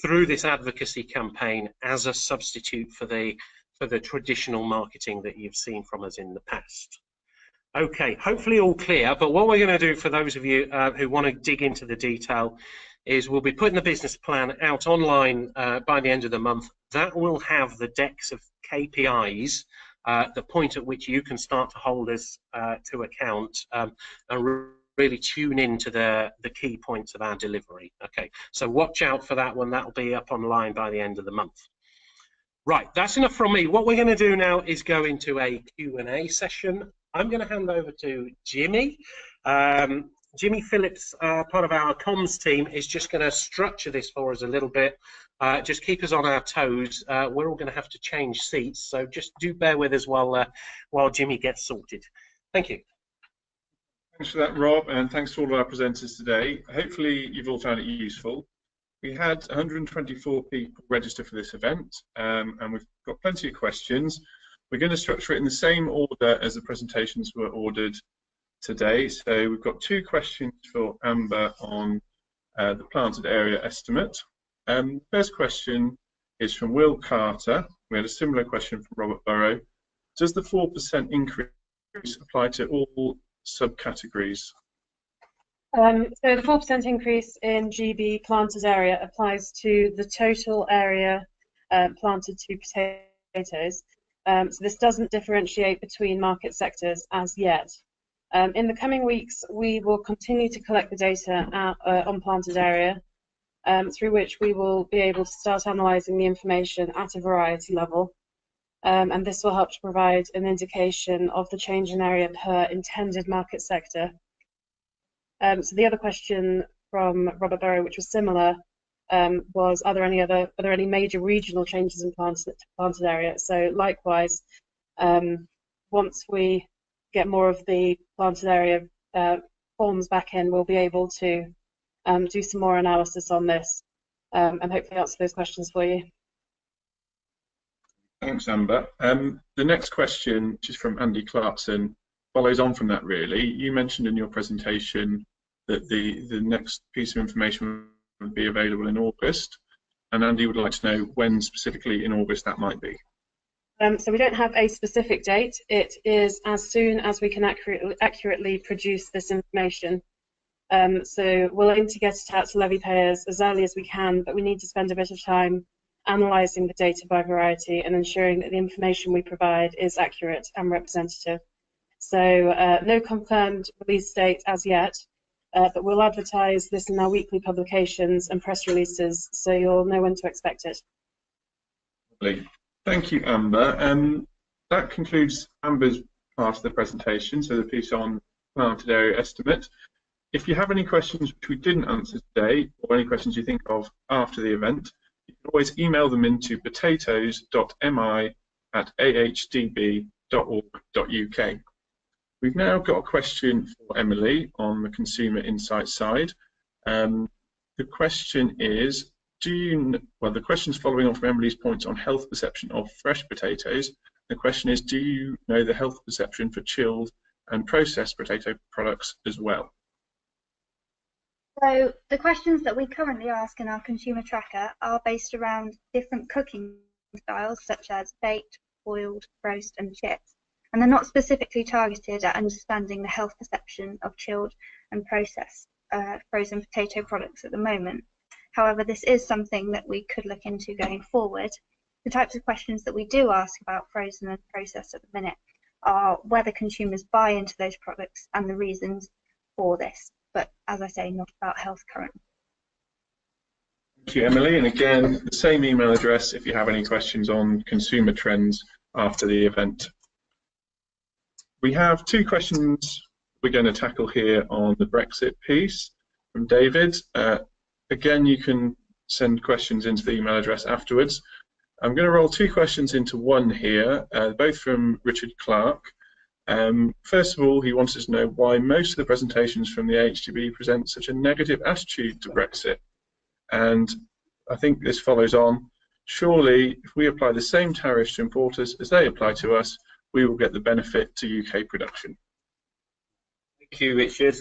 through this advocacy campaign as a substitute for the traditional marketing that you've seen from us in the past. Okay, hopefully all clear, but what we're going to do for those of you who want to dig into the detail is we'll be putting the business plan out online by the end of the month. That will have the decks of KPIs, the point at which you can start to hold us to account and really tune into the key points of our delivery. Okay, so watch out for that one. That'll be up online by the end of the month. Right, that's enough from me. What we're going to do now is go into a Q&A session. I'm going to hand over to Jimmy. Jimmy Phillips, part of our comms team, is just going to structure this for us a little bit. Just keep us on our toes. We're all going to have to change seats, so just do bear with us while Jimmy gets sorted. Thank you. Thanks for that, Rob, and thanks to all of our presenters today. Hopefully you've all found it useful. We had 124 people register for this event, and we've got plenty of questions. We're going to structure it in the same order as the presentations were ordered today. So we've got 2 questions for Amber on the planted area estimate. First question is from Will Carter. We had a similar question from Robert Burrow. Does the 4% increase apply to all subcategories? So the 4% increase in GB planted area applies to the total area planted to potatoes. So this doesn't differentiate between market sectors as yet. In the coming weeks, we will continue to collect the data on planted area, through which we will be able to start analysing the information at a variety level. And this will help to provide an indication of the change in area per intended market sector. So the other question from Robert Burrow, which was similar, was are there any major regional changes in planted area? So likewise, once we get more of the planted area forms back in, we'll be able to do some more analysis on this and hopefully answer those questions for you. Thanks, Amber. The next question, which is from Andy Clarkson, follows on from that really. You mentioned in your presentation that the next piece of information would be available in August, and Andy would like to know when specifically in August that might be. So we don't have a specific date. It is as soon as we can accurately produce this information. So we'll aim to get it out to levy payers as early as we can, but we need to spend a bit of time analysing the data by variety and ensuring that the information we provide is accurate and representative. So no confirmed release date as yet, but we'll advertise this in our weekly publications and press releases, so you'll know when to expect it. Lovely. Thank you, Amber. That concludes Amber's part of the presentation, so the piece on planted area estimate. If you have any questions which we didn't answer today, or any questions you think of after the event, you can always email them into potatoes.mi@ahdb.org.uk. We've now got a question for Emily on the Consumer Insight side. The question is, the question's following on from Emily's points on health perception of fresh potatoes. The question is, do you know the health perception for chilled and processed potato products as well? So the questions that we currently ask in our consumer tracker are based around different cooking styles, such as baked, boiled, roast, and chips. And they're not specifically targeted at understanding the health perception of chilled and processed frozen potato products at the moment. However, this is something that we could look into going forward. The types of questions that we do ask about frozen and processed at the minute are whether consumers buy into those products and the reasons for this. But as I say, not about health currently. Thank you, Emily. And again, the same email address if you have any questions on consumer trends after the event. We have two questions we're going to tackle here on the Brexit piece from David. Again, you can send questions into the email address afterwards. I'm going to roll two questions into one here, both from Richard Clark. First of all, he wanted to know why most of the presentations from the AHDB present such a negative attitude to Brexit. And I think this follows on. Surely, if we apply the same tariffs to importers as they apply to us, we will get the benefit to UK production. Thank you, Richard.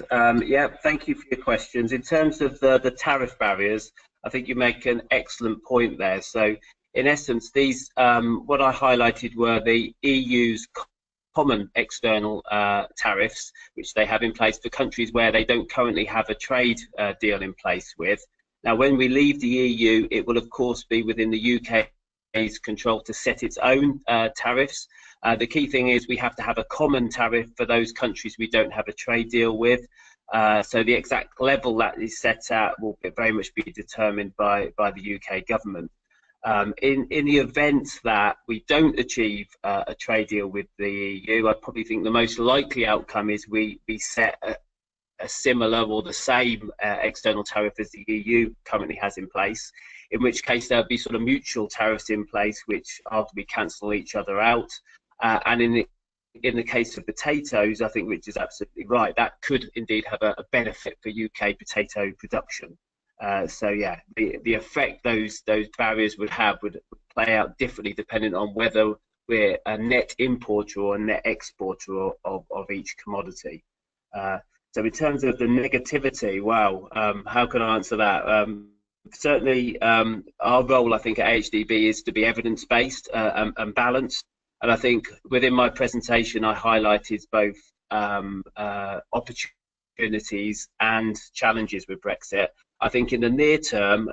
Yeah, thank you for your questions. In terms of the tariff barriers, I think you make an excellent point there. So, in essence, these what I highlighted were the EU's common external tariffs, which they have in place for countries where they don't currently have a trade deal in place with. Now, when we leave the EU, it will of course be within the UK's control to set its own tariffs. The key thing is we have to have a common tariff for those countries we don't have a trade deal with. So the exact level that is set at will very much be determined by the UK government. In the event that we don't achieve a trade deal with the EU, I probably think the most likely outcome is we set a similar or the same external tariff as the EU currently has in place, in which case there'll be sort of mutual tariffs in place which arguably cancel each other out. And in the case of potatoes, I think Rich is absolutely right. That could indeed have a benefit for UK potato production. So yeah, the effect those barriers would have would play out differently depending on whether we're a net importer or a net exporter of each commodity. So in terms of the negativity, wow, how can I answer that? Certainly, our role, I think, at AHDB is to be evidence-based and balanced. And I think within my presentation, I highlighted both opportunities and challenges with Brexit. I think in the near term,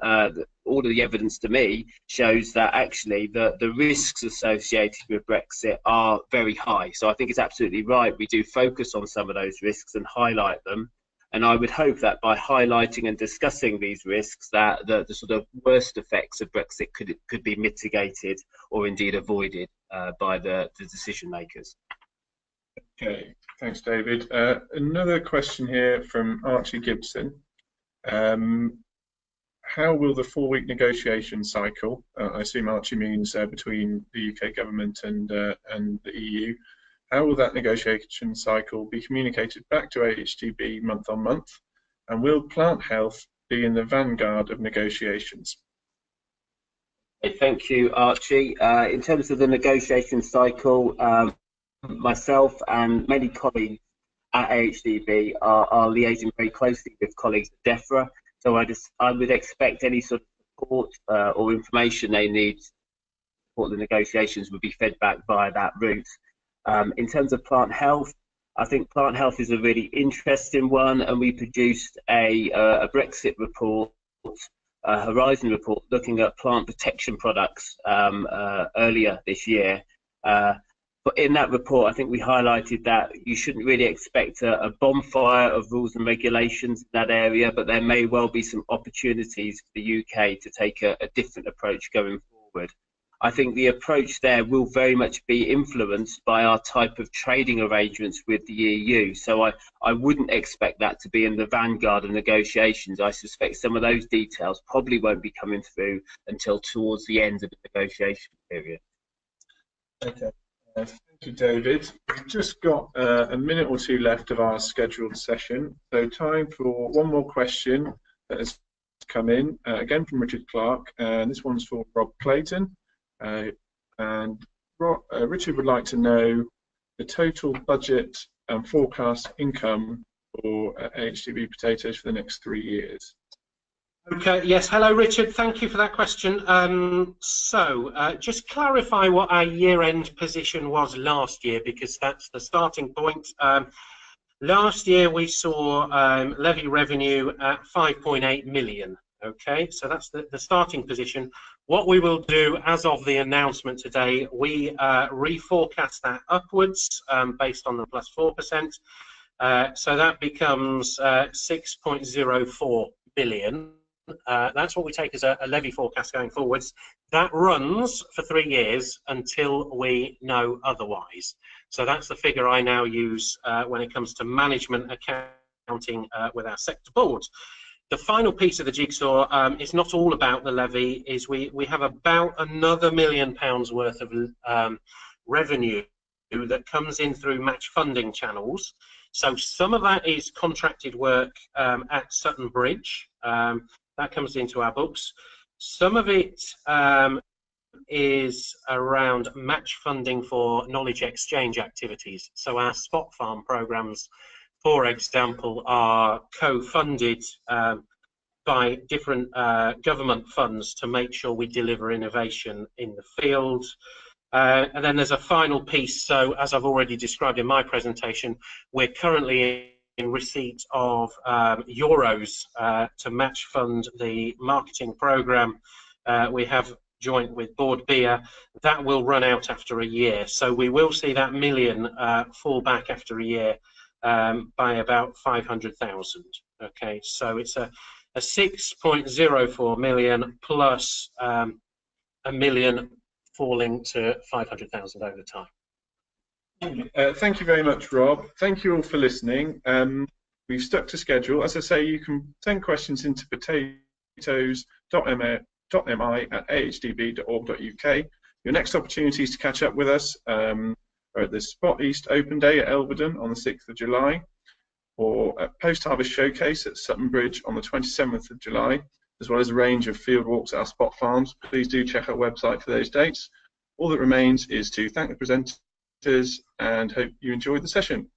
all of the evidence to me shows that actually the risks associated with Brexit are very high. So I think it's absolutely right. We do focus on some of those risks and highlight them. And I would hope that by highlighting and discussing these risks, that the sort of worst effects of Brexit could be mitigated or indeed avoided by the decision makers. Okay, thanks, David. Another question here from Archie Gibson. How will the 4-week negotiation cycle, I assume Archie means between the UK government and the EU, how will that negotiation cycle be communicated back to AHDB month on month? And will plant health be in the vanguard of negotiations? Thank you, Archie. In terms of the negotiation cycle, myself and many colleagues at AHDB are liaising very closely with colleagues at DEFRA. So I would expect any sort of support or information they need to support the negotiations would be fed back via that route. In terms of plant health, I think plant health is a really interesting one, and we produced a Brexit report, a Horizon report, looking at plant protection products earlier this year. But in that report, I think we highlighted that you shouldn't really expect a bonfire of rules and regulations in that area, but there may well be some opportunities for the UK to take a different approach going forward. I think the approach there will very much be influenced by our type of trading arrangements with the EU. So I wouldn't expect that to be in the vanguard of negotiations. I suspect some of those details probably won't be coming through until towards the end of the negotiation period. Okay. Thank you, David. We've just got a minute or two left of our scheduled session, so time for one more question that has come in, again from Richard Clark, and this one's for Rob Clayton. Richard would like to know the total budget and forecast income for AHDB Potatoes for the next 3 years? Okay, yes, hello Richard, thank you for that question. Just clarify what our year-end position was last year, because that's the starting point. Last year we saw levy revenue at 5.8 million. Okay, so that's the starting position. What we will do as of the announcement today, we reforecast that upwards based on the plus 4%. So that becomes 6.04 billion. That's what we take as a levy forecast going forwards. That runs for 3 years until we know otherwise. So that's the figure I now use when it comes to management accounting with our sector board. The final piece of the jigsaw is not all about the levy, is we have about another £1 million worth of revenue that comes in through match funding channels. So some of that is contracted work at Sutton Bridge. That comes into our books. Some of it is around match funding for knowledge exchange activities. So our spot farm programs, for example, are co-funded by different government funds to make sure we deliver innovation in the field. And then there's a final piece. So as I've already described in my presentation, we're currently in receipt of euros to match fund the marketing program we have joint with Board Beer. That will run out after a year, so we will see that million fall back after a year by about 500,000. Okay, so it's a 6.04 million plus a million falling to 500,000 over time. Thank you very much, Rob. Thank you all for listening. We've stuck to schedule. As I say, you can send questions into potatoes.mi@ahdb.org.uk. Your next opportunity is to catch up with us are at the Spot East Open Day at Elvedon on the 6th of July, or at Post-Harvest Showcase at Sutton Bridge on the 27th of July, as well as a range of field walks at our spot farms. Please do check our website for those dates. All that remains is to thank the presenters and hope you enjoyed the session.